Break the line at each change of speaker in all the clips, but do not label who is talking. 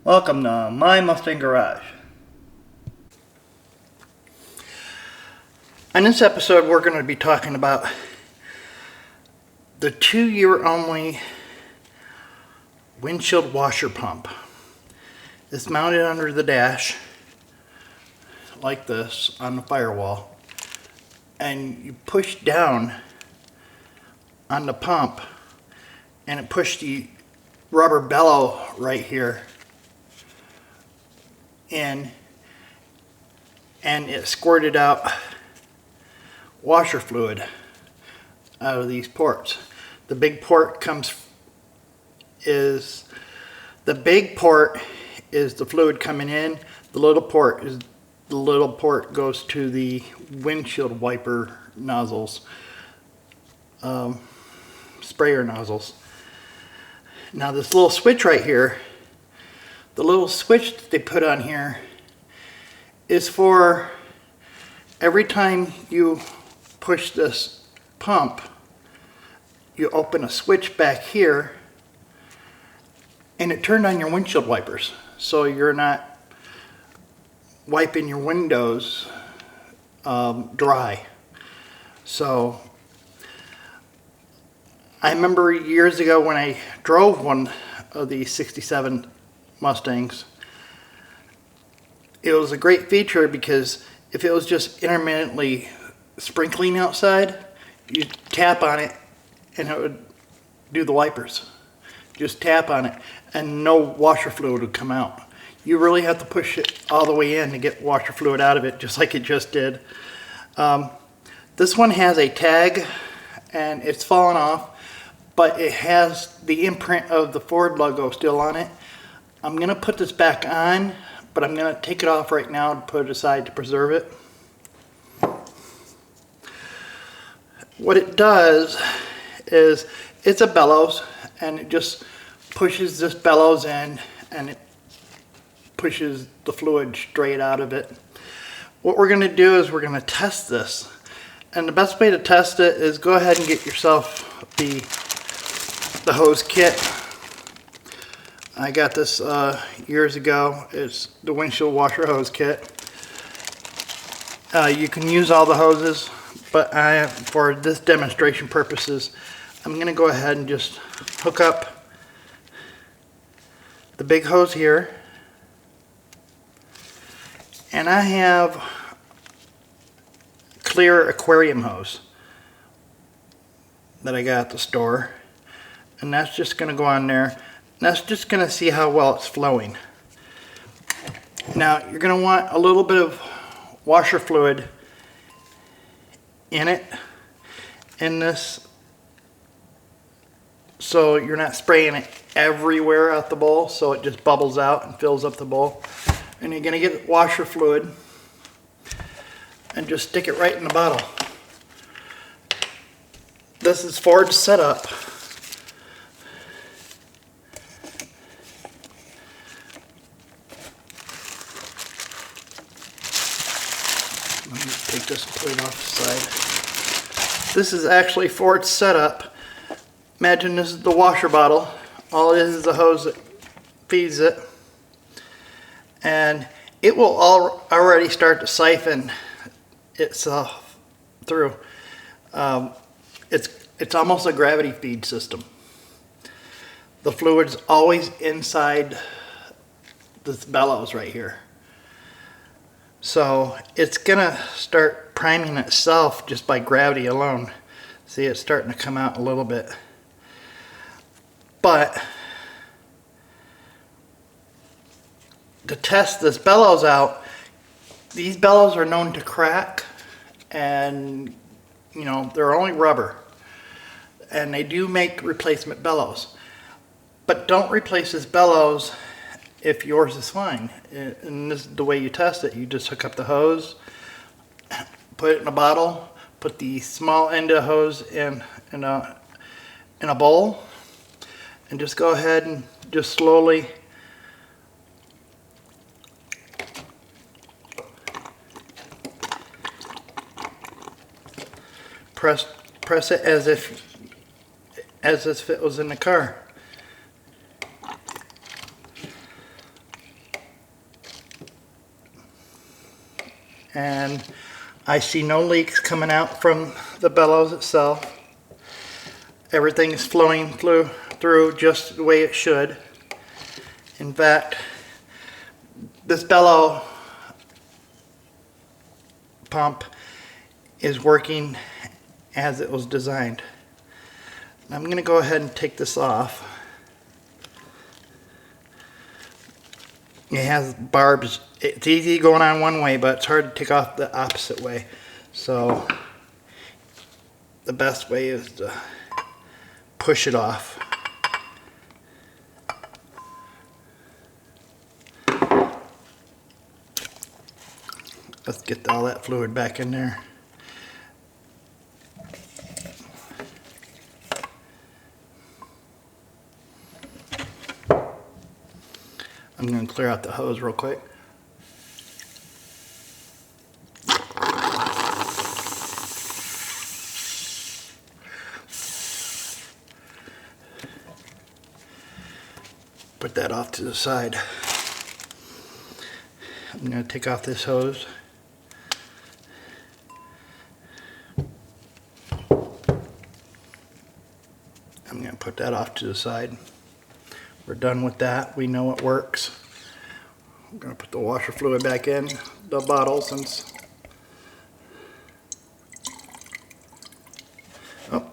Welcome to my Mustang Garage. In this episode we're going to be talking about the 2-year only windshield washer pump. It's mounted under the dash like this on the firewall, and you push down on the pump and it pushed the rubber bellow right here in, and it squirted out washer fluid out of these ports. The big port is the fluid coming in. The little port goes to the windshield wiper nozzles, sprayer nozzles. Now this little switch right here, the little switch that they put on here is for every time you push this pump, you open a switch back here and it turned on your windshield wipers, so you're not wiping your windows dry. So I remember years ago when I drove one of these 67 Mustangs, it was a great feature because if it was just intermittently sprinkling outside, you tap on it and it would do the wipers. Just tap on it and no washer fluid would come out. You really have to push it all the way in to get washer fluid out of it, just like it just did. This one has a tag and it's fallen off, but it has the imprint of the Ford logo still on it. I'm going to put this back on, but I'm going to take it off right now and put it aside to preserve it. What it does is, it's a bellows, and it just pushes this bellows in and it pushes the fluid straight out of it. What we're going to do is we're going to test this, and the best way to test it is go ahead and get yourself the hose kit. I got this years ago. It's the windshield washer hose kit. You can use all the hoses, but for this demonstration purposes, I'm going to go ahead and just hook up the big hose here. And I have clear aquarium hose that I got at the store. And that's just going to go on there. That's just going to see how well it's flowing. Now you're going to want a little bit of washer fluid in this, so you're not spraying it everywhere out the bowl, so it just bubbles out and fills up the bowl. And you're going to get washer fluid and just stick it right in the bottle. This is Ford's setup. Let me take this and put it off the side. This is actually Ford's setup. Imagine this is the washer bottle. All it is a hose that feeds it. And it will already start to siphon itself through. It's almost a gravity feed system. The fluid's always inside this bellows right here. So it's gonna start priming itself just by gravity alone. See, it's starting to come out a little bit. But to test this bellows out, these bellows are known to crack, and you know, they're only rubber. And they do make replacement bellows. But don't replace this bellows if yours is fine. And this is the way you test it. You just hook up the hose, put it in a bottle, put the small end of the hose in a bowl, and just go ahead and just slowly press it as if it was in the car. and I see no leaks coming out from the bellows itself. Everything is flowing through just the way it should. In fact, this bellow pump is working as it was designed. I'm going to go ahead and take this off. It has barbs. It's easy going on one way, but it's hard to take off the opposite way. So the best way is to push it off. Let's get all that fluid back in there. I'm going to clear out the hose real quick. Put that off to the side. I'm going to take off this hose. I'm going to put that off to the side. We're done with that. We know it works. I'm going to put the washer fluid back in the bottle since... Oh,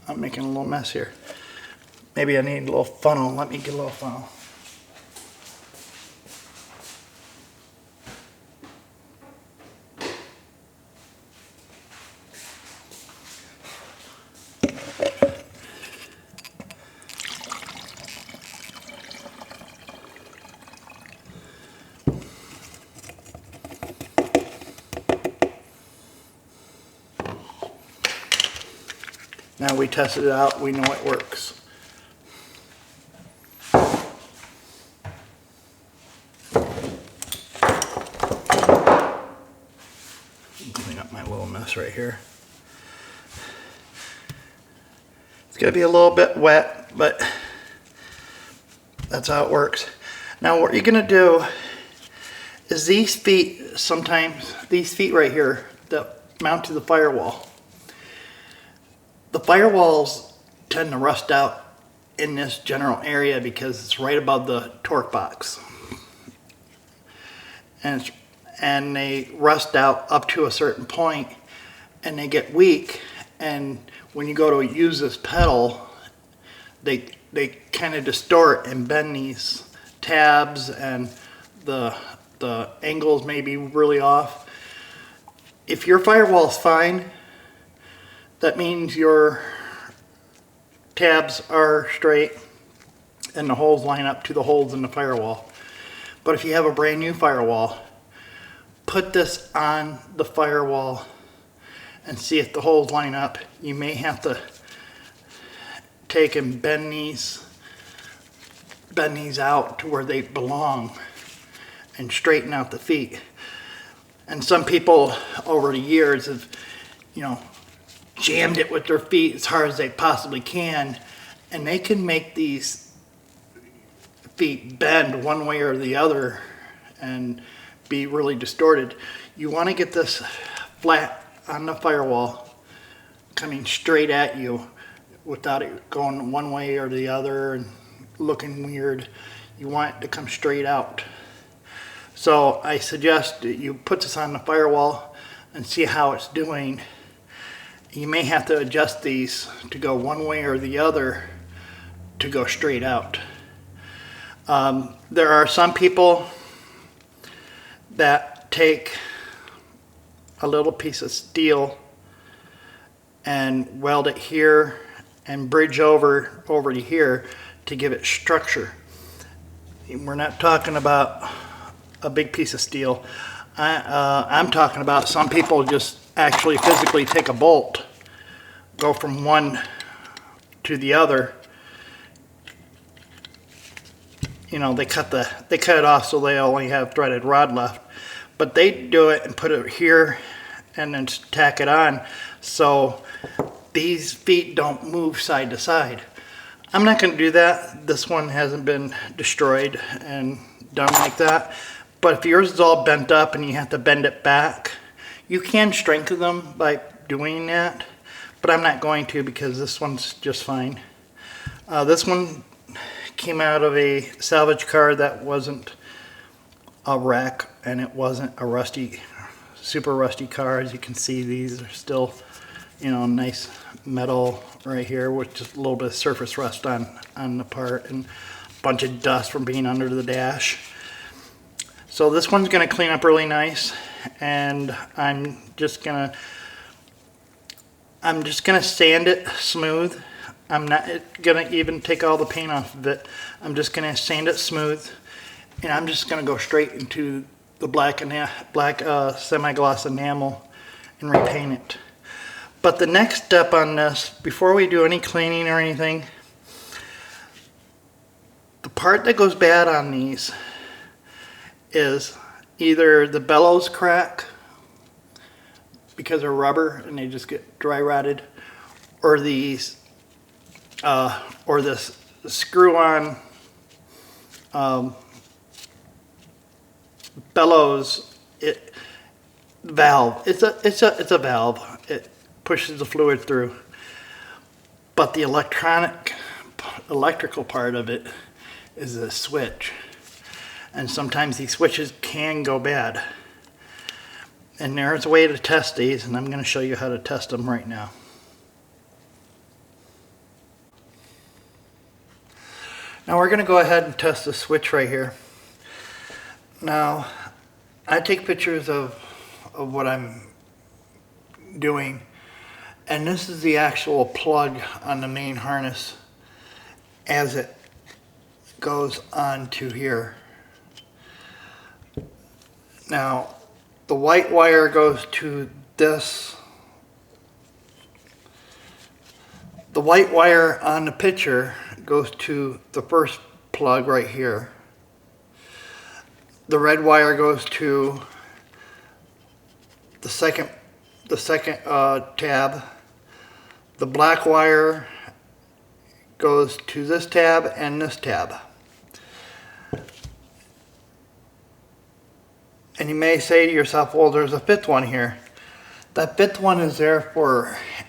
I'm making a little mess here. Maybe I need a little funnel. Let me get a little funnel. Now we tested it out, we know it works. Clean up my little mess right here. It's gonna be a little bit wet, but that's how it works. Now what you're gonna do is these feet, sometimes these feet right here that mount to the firewall, the firewalls tend to rust out in this general area because it's right above the torque box. And they rust out up to a certain point and they get weak, and when you go to use this pedal, they kind of distort and bend these tabs, and the angles may be really off. If your firewall's fine, that means your tabs are straight and the holes line up to the holes in the firewall. But if you have a brand new firewall, put this on the firewall and see if the holes line up. You may have to take and bend these out to where they belong and straighten out the feet. And some people over the years have, jammed it with their feet as hard as they possibly can, and they can make these feet bend one way or the other and be really distorted. You want to get this flat on the firewall, coming straight at you without it going one way or the other and looking weird. You want it to come straight out. So I suggest that you put this on the firewall and see how it's doing. You may have to adjust these to go one way or the other to go straight out. There are some people that take a little piece of steel and weld it here and bridge over to here to give it structure. We're not talking about a big piece of steel. I'm talking about some people just actually physically take a bolt, go from one to the other. They cut it off so they only have threaded rod left, but they do it and put it here and then tack it on so these feet don't move side to side. I'm not going to do that. This one hasn't been destroyed and done like that, but if yours is all bent up and you have to bend it back, You can strengthen them by doing that, but I'm not going to because this one's just fine. This one came out of a salvage car that wasn't a wreck, and it wasn't a rusty, super rusty car. As you can see, these are still, you know, nice metal right here with just a little bit of surface rust on the part and a bunch of dust from being under the dash. So this one's going to clean up really nice, and I'm just gonna sand it smooth. I'm not gonna even take all the paint off of it. I'm just gonna sand it smooth, and I'm just gonna go straight into the black semi-gloss enamel and repaint it. But the next step on this, before we do any cleaning or anything, the part that goes bad on these is either the bellows crack because they're rubber and they just get dry rotted, or these or this screw-on bellows valve. It's a valve. It pushes the fluid through, but the electrical part of it is a switch, and sometimes these switches can go bad. And there's a way to test these, and I'm going to show you how to test them right now. Now we're going to go ahead and test the switch right here. Now, I take pictures of what I'm doing, and this is the actual plug on the main harness as it goes on to here. Now, the white wire goes to this. The white wire on the picture goes to the first plug right here. The red wire goes to the second tab. The black wire goes to this tab and this tab. And you may say to yourself, well, there's a fifth one here. That fifth one is there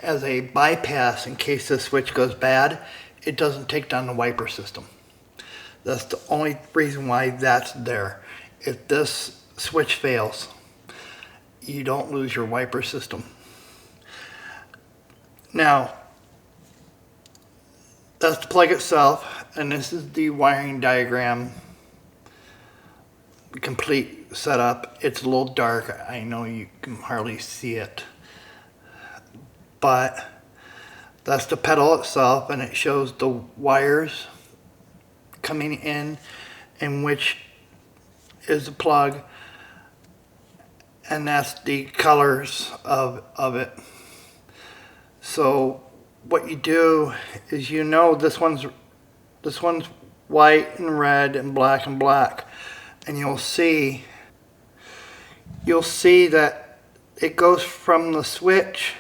as a bypass in case the switch goes bad. It doesn't take down the wiper system. That's the only reason why that's there. If this switch fails, you don't lose your wiper system. Now, that's the plug itself, and this is the wiring diagram, complete setup. It's a little dark. I know you can hardly see it, but that's the pedal itself, and it shows the wires coming in, and which is the plug, and that's the colors of it. So what you do is, you know, this one's white and red and black, and you'll see that it goes from the switch.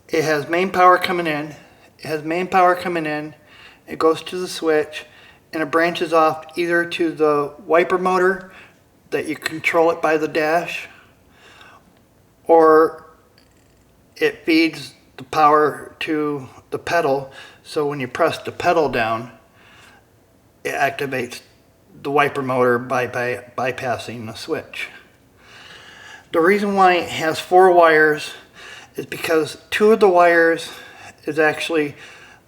It has main power coming in. It goes to the switch, and it branches off either to the wiper motor that you control it by the dash, or it feeds the power to the pedal. So when you press the pedal down, it activates the wiper motor by bypassing the switch. The reason why it has 4 wires is because 2 of the wires is actually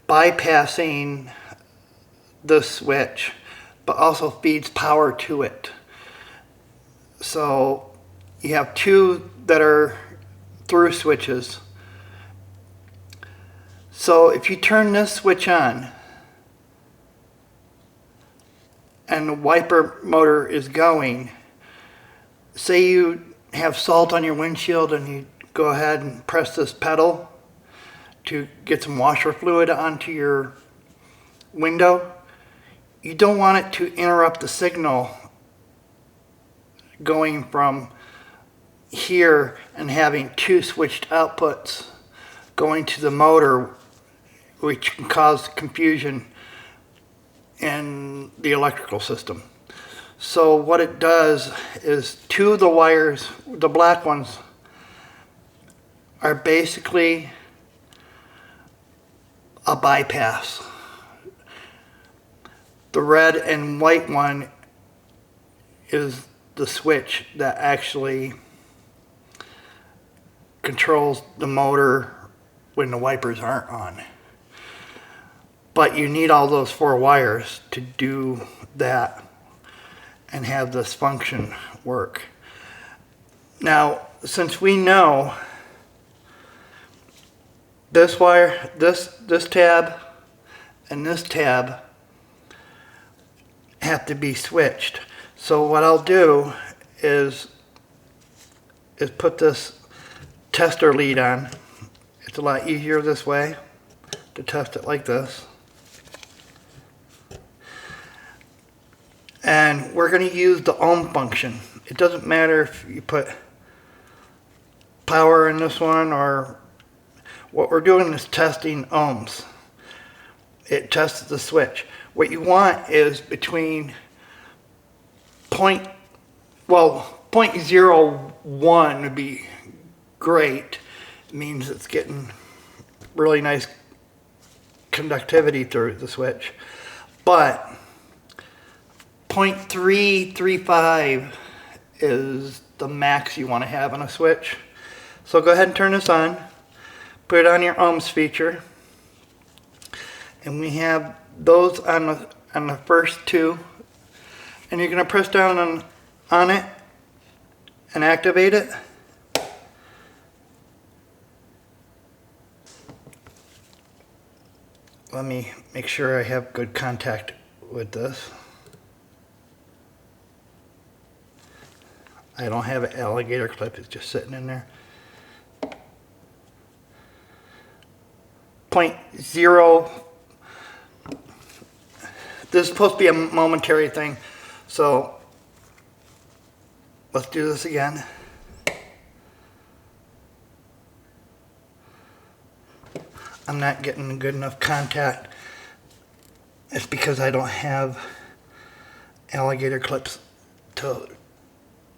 bypassing the switch, but also feeds power to it. So you have 2 that are through switches. So if you turn this switch on and the wiper motor is going, say you have salt on your windshield and you go ahead and press this pedal to get some washer fluid onto your window, you don't want it to interrupt the signal going from here and having 2 switched outputs going to the motor, which can cause confusion in the electrical system. So what it does is two of the wires, the black ones, are basically a bypass. The red and white one is the switch that actually controls the motor when the wipers aren't on. But you need all those four wires to do that and have this function work. Now, since we know this wire, this tab and this tab have to be switched. So what I'll do is put this tester lead on. It's a lot easier this way to test it like this. And we're going to use the ohm function. It doesn't matter if you put power in this one, or what we're doing is testing ohms. It tests the switch. What you want is between 0.01 would be great. It means it's getting really nice conductivity through the switch. But 0.335 is the max you want to have on a switch. So go ahead and turn this on. Put it on your ohms feature. And we have those on the first two. And you're going to press down on it and activate it. Let me make sure I have good contact with this. I don't have an alligator clip, it's just sitting in there. 0.0. This is supposed to be a momentary thing, so let's do this again. I'm not getting good enough contact. It's because I don't have alligator clips to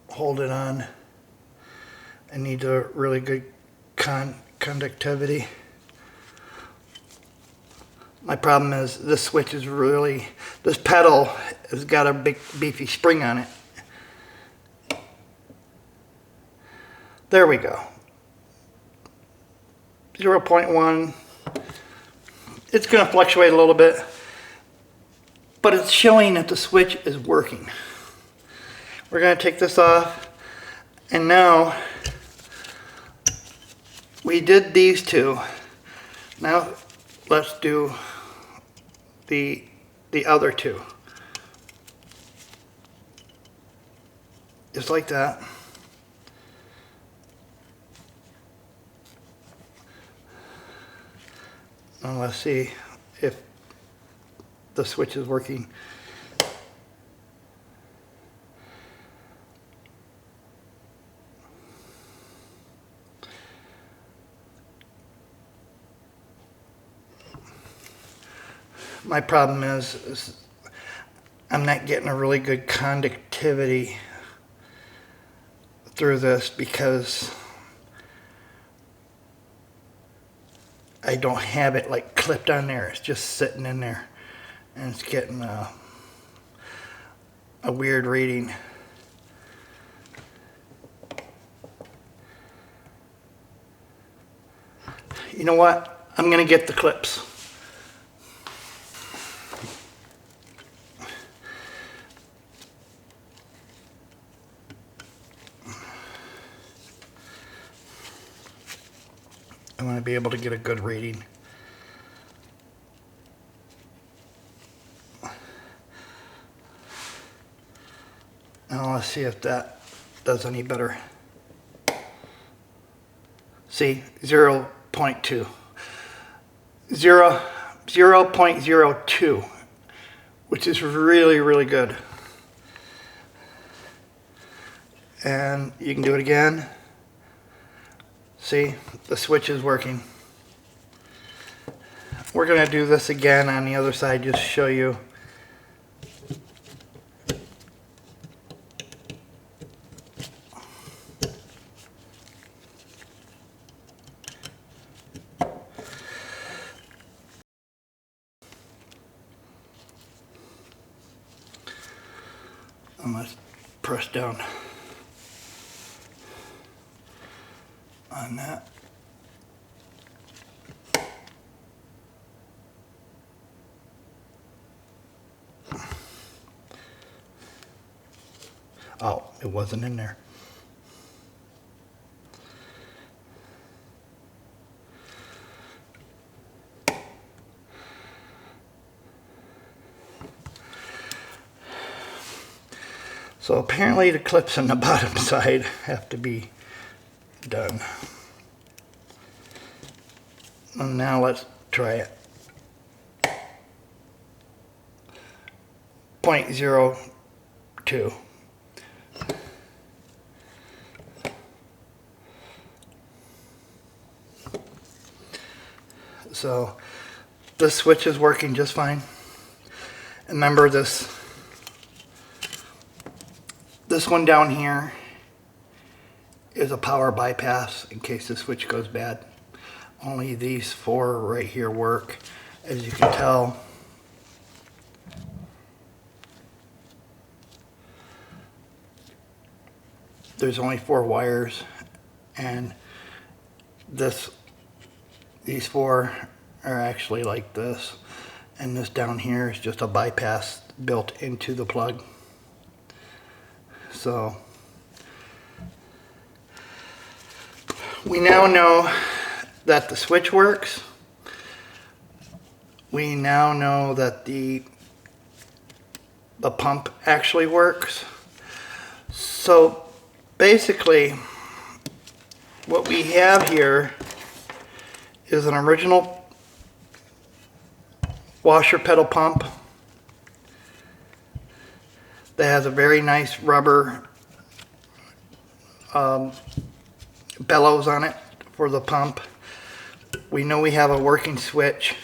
hold it on. I need a really good conductivity. My problem is this switch is really, this pedal has got a big beefy spring on it. There we go. 0.1. It's going to fluctuate a little bit, but it's showing that the switch is working. We're going to take this off, and now we did these two. Now let's do the other two. Just like that. And let's see if the switch is working. My problem is I'm not getting a really good conductivity through this because I don't have it like clipped on there. It's just sitting in there and it's getting a weird reading. You know what? I'm gonna get the clips. I want to be able to get a good reading. Now let's see if that does any better. See, 0.2. 0.02, which is really, really good. And you can do it again. See, the switch is working. We're going to do this again on the other side just to show you. And let's press down on that. Oh, it wasn't in there. So apparently the clips on the bottom side have to be done. And now let's try it. 0.02. So this switch is working just fine. Remember this one down here is a power bypass in case the switch goes bad. Only these four right here work. As you can tell, there's only 4 wires, and these 4 are actually like this, and this down here is just a bypass built into the plug. So we now know that the switch works. We now know that the pump actually works. So basically what we have here is an original washer pedal pump that has a very nice rubber bellows on it for the pump. We know we have a working switch.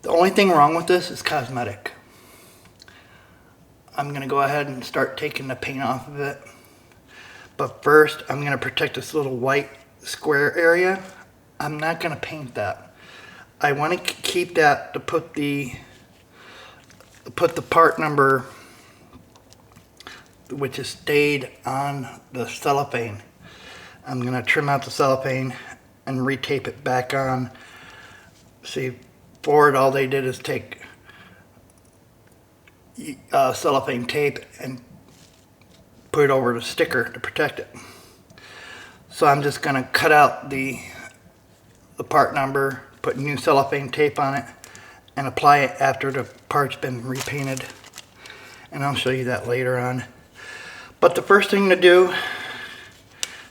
The only thing wrong with this is cosmetic. I'm going to go ahead and start taking the paint off of it. But first I'm going to protect this little white square area. I'm not going to paint that. I want to keep that to put the part number, which is stayed on the cellophane. I'm going to trim out the cellophane and retape it back on. See, Ford, all they did is take cellophane tape and put it over the sticker to protect it. So I'm just going to cut out the part number, put new cellophane tape on it, and apply it after the part's been repainted. And I'll show you that later on. But the first thing to do,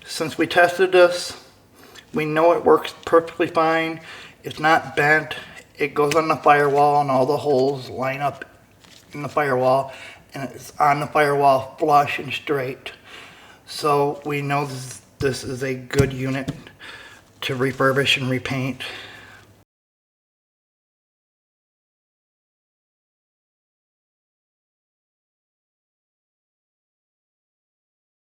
since we tested this, we know it works perfectly fine. It's not bent. It goes on the firewall, and all the holes line up in the firewall, and it's on the firewall flush and straight. So we know this is a good unit to refurbish and repaint